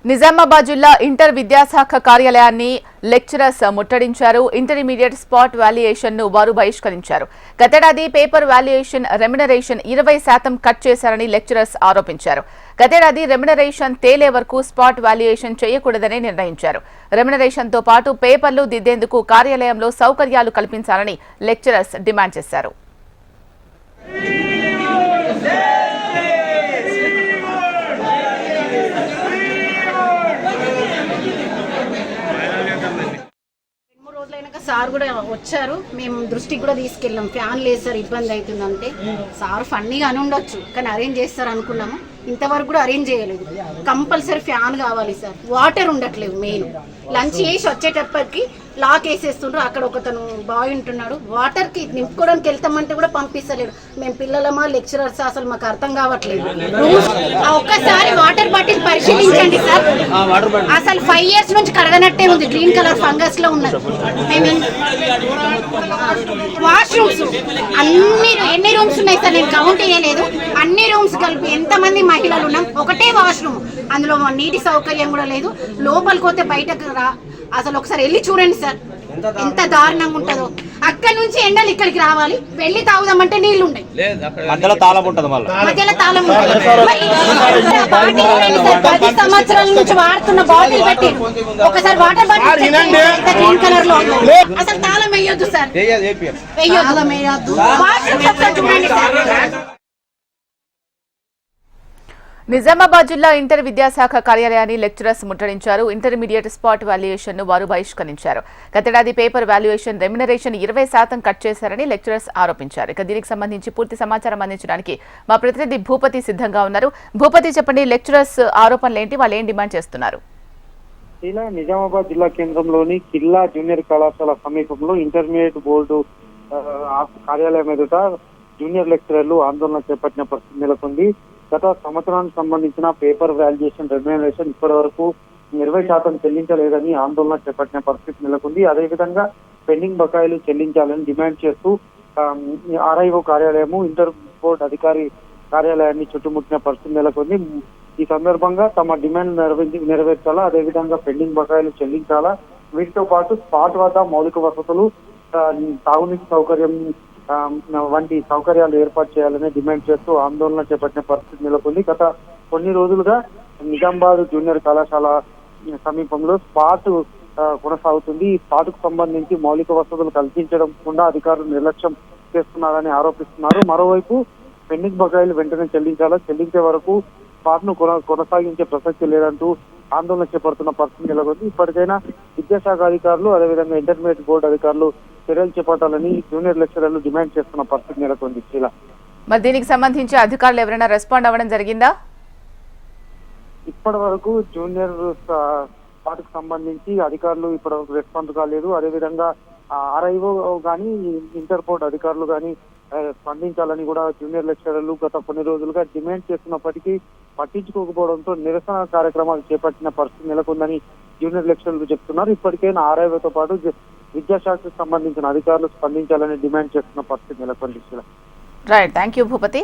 నిజామాబాద్ జిల్లా ఇంటర్ విద్యాశాఖ కార్యాలయాన్ని లెక్చరర్స్ ముట్టడించారు. ఇంటర్మీడియట్ స్పాట్ వాల్యుయేషన్ ను వారు బహిష్కరించారు. గతేడాది పేపర్ వాల్యుయేషన్ రెమ్యునరేషన్ 20% కట్ చేశారని లెక్చరర్స్ ఆరోపించారు. గతేడాది రెమ్యునరేషన్ తేలే వరకు స్పాట్ వాల్యుయేషన్ చేయకూడదని నిర్ణయించారు. రెమ్యునరేషన్ తో పాటు పేపర్లు దిద్దేందుకు కార్యాలయంలో సౌకర్యాలు కల్పించాలని లెక్చరర్స్ డిమాండ్ చేశారు. సార్ కూడా వచ్చారు, మేము దృష్టికి కూడా తీసుకెళ్ళాం. ఫ్యాన్ లేదు సార్, ఇబ్బంది అవుతుందంటే సార్ ఫన్నీగా అని ఉండొచ్చు, కానీ అరేంజ్ చేస్తారు అనుకున్నాము. ఇంతవరకు కూడా అరేంజ్ చేయలేదు. కంపల్సరీ ఫ్యాన్ కావాలి సార్, వాటర్ ఉండట్లేదు. మెయిన్ లంచ్ చేసి వచ్చేటప్పటికి లాక్ వేసేస్తుండ్రు. అక్కడ ఒకతను బాయ్ ఉంటున్నాడు, వాటర్కి నింపుకోవడానికి వెళ్తామంటే కూడా పంపిస్తలేడు. మేము పిల్లలమా లెక్చరర్స్ అసలు మాకు అర్థం కావట్లేదు. ఒక్కసారి వాటర్ బాటిల్ పరిశీలించండి సార్, అసలు 5 years నుంచి కడగనట్టే ఉంది, గ్రీన్ కలర్ ఫంగస్ లో ఉన్నది. వాష్రూమ్స్ ఎన్ని రూమ్స్ ఉన్నాయి సార్, నేను కౌంట్ చేయలేదు. అన్ని రూమ్స్ కలిపి ఎంతమంది మహిళలు ఉన్నాం, ఒకటే వాష్రూమ్, అందులో నీటి సౌకర్యం కూడా లేదు. లోపలికి పోతే బయటకు అసలు ఒకసారి వెళ్ళి చూడండి సార్, ఎంత దారుణంగా ఉంటుందో. అక్కడి నుంచి ఎండలు ఇక్కడికి రావాలి, వెళ్ళి తాగుదామంటే నీళ్లు ఉన్నాయి, మధ్యలో తాళం ఉంటుంది. మధ్యలో తాళం ఉంటుంది. 10 సంవత్సరాల నుంచి వాడుతున్న బాటిల్ పెట్టి ఒకసారి వాటర్ బాటిల్ గ్రీన్ కలర్ లో అసలు తాళం వేయొద్దు సార్, వేయొద్దు. వాష్రూమ్ ఒకసారి చూడండి సార్. నిజామాబాద్ జిల్లా ఇంటర్ విద్యాశాఖ కార్యాలయాన్ని లెక్చరర్స్ ముట్టడించారు. ఇంటర్మీడియట్ స్పాట్ వాల్యుయేషన్ ను వారు బహిష్కరించారు. గతేడాది పేపర్ వాల్యుయేషన్ రెమ్యునరేషన్ 20% కట్ చేశారని లెక్చరర్స్ ఆరోపించారు. ఇక దీనికి సంబంధించి పూర్తి సమాచారం అందించడానికి మా ప్రతినిధి భూపతి సిద్ధంగా ఉన్నారు. భూపతి, చెప్పండి, లెక్చరర్స్ ఆరోపణలు ఏంటి, వాళ్ళు ఏం డిమాండ్ చేస్తున్నారు? నిజామాబాద్ జిల్లా కేంద్రంలోని కిల్లా జూనియర్ కళాశాల సమీపంలో ఇంటర్మీడియట్ బోర్డు కార్యాలయం ఎదుట జూనియర్ లెక్చరర్లు ఆందోళన చేపట్టిన పరిస్థితి నెలకొంది. గత సంవత్సరానికి సంబంధించిన పేపర్ వాల్యుయేషన్ రెమ్యునరేషన్ ఇప్పటి వరకు 20% చెల్లించలేదని ఆందోళన చేపట్టిన పరిస్థితి నెలకొంది. అదేవిధంగా పెండింగ్ బకాయిలు చెల్లించాలని డిమాండ్ చేస్తూ ఆర్ఐఓ కార్యాలయము ఇంటర్ బోర్డు అధికారి కార్యాలయాన్ని చుట్టుముట్టిన పరిస్థితి నెలకొంది. ఈ సందర్భంగా తమ డిమాండ్ నెరవేర్చాలా, అదేవిధంగా పెండింగ్ బకాయిలు చెల్లించాలా, వీటితో పాటు స్పాట్ వద్ద మౌలిక వసతులు, తాగునీటి సౌకర్యం వంటి సౌకర్యాలు ఏర్పాటు చేయాలని డిమాండ్ చేస్తూ ఆందోళన చేపట్టిన పరిస్థితి నెలకొంది. గత కొన్ని రోజులుగా నిజామాబాద్ జూనియర్ కళాశాల సమీపంలో స్పాట్ కొనసాగుతుంది. ఈ స్పాట్ కు సంబంధించి మౌలిక వసతులు కల్పించడం కూడా అధికారులు నిర్లక్ష్యం చేస్తున్నారని ఆరోపిస్తున్నారు. మరోవైపు పెండింగ్ బకాయిలు వెంటనే చెల్లించాలా, చెల్లించే వరకు స్పాట్ ను కొనసాగించే ప్రసక్తి లేదంటూ ఆందోళన చేపడుతున్న పరిస్థితి నెలకొంది. ఇప్పటికైనా విద్యాశాఖ అధికారులు, అదేవిధంగా ఇంటర్మీడియట్ బోర్డు అధికారులు చర్యలు చేపట్టాలని జూనియర్ లెక్చరర్లు డిమాండ్ చేస్తున్న పరిస్థితి నెలకొంది. మరి దీనికి సంబంధించి అధికారులు ఎవరైనా రెస్పాండ్ అవ్వడం జరిగిందా? ఇప్పటి వరకు జూనియర్ స్పాట్కు సంబంధించి అధికారులు ఇప్పటి వరకు రెస్పాండ్ కాలేదు. అదేవిధంగా ఆర్ఐఓ కానీ ఇంటర్ బోర్డు అధికారులు కానీ స్పందించాలని కూడా జూనియర్ లెక్చరర్లు గత కొన్ని రోజులుగా డిమాండ్ చేస్తున్నప్పటికీ పట్టించుకోకపోవడంతో నిరసన కార్యక్రమాలు చేపట్టిన పరిస్థితి నెలకొందని జూనియర్ లెక్చరర్లు చెప్తున్నారు. ఇప్పటికైనా ఆర్ఐఓతో పాటు విద్యాశాఖకు సంబంధించిన అధికారులు స్పందించాలని డిమాండ్ చేస్తున్న పరిస్థితి నెలకొంది. Right, thank you Bhupathi.